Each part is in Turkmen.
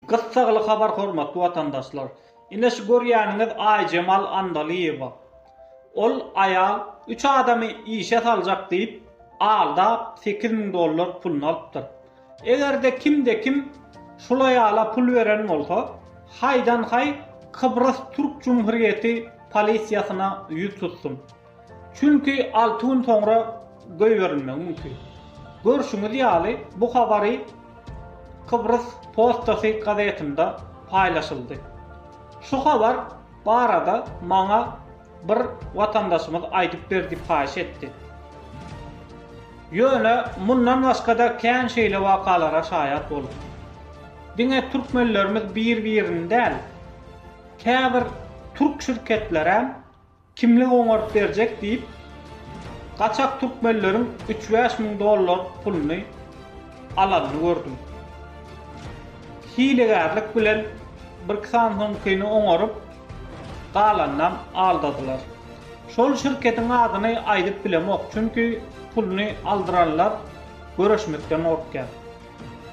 Gıssagly habar hormatly watandaşlar. Ine şu görýäniňiz Aýjemal Andalyýewa. Ol aýal 3 adamy işe saljak diýip alda $8.000 pulny alypdyr. Egerde kim şol aýala pul beren bolsa, haýdan-haý Kıbrıs Türk Cumhuriyeti polisiýasyna ýüz tutsun. Çünki 6 gün soňra göýberilmek mümkin. Görşüňiz ýaly bu habary Kıbrıs Postasy gazetinde paylaşıldı. Şu habar barada maňa bir watandaşymyz aýdyp berdi, paýş etdi. Ýöne mundan başga da kän şeýle wakalara şaýat bolup. Diňe türkmenlerimiz bir-birinden käbir Türk şirketlere kimlik oňaryp berjek diýip gaçak türkmenleriň $3-5.000 pulny alanyny gördüm. Hilegarlyk bilen bir kısan kyny oňaryp galandan aldadylar. Şol şirketiň adyny aýdyp bilemok, çünki pulny aldyranlar görüşmekden gorkýar.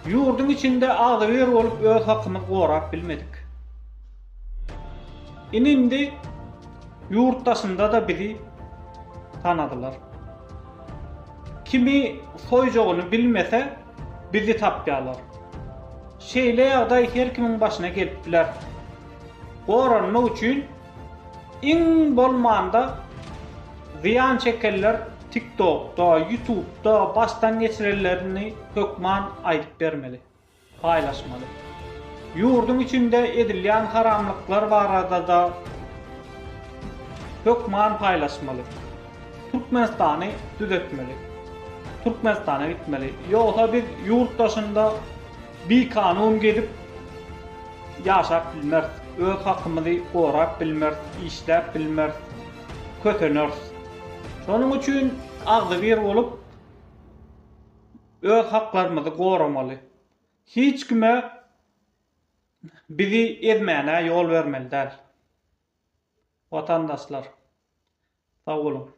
Ýurdun içinde agdyr bolup öz hakymyzy gorap bilmedik. Indi yurttaşynda da bizi tanadylar. Kimi soýjagyny bilmese bizi tapýarlar. Şeýle ýagdaý her kimiň başyna gelipdiler. Goranmak üçin iň bolmanda ziýan çekerler TikTok'da, YouTube'da baştan geçirenlerini hökman aýdyp bermeli, paýlaşmaly. Ýurdun içinde edilýän haramlyklar barada da hökman paýlaşmaly. Türkmenistany düzeltmeli. Türkmenistana gitmeli. Ýogsa biz ýurtdaşynda bir kanun gedip ýaşap bilmez, öz hakymyzy gorap bilmez, işläp bilmez, kötener. Şonuň üçin agdyr bolup öz haklarymyzy goramaly. Hiç kime bizi ezmäne ýol bermeli däl. Watandaşlar, sag bolun.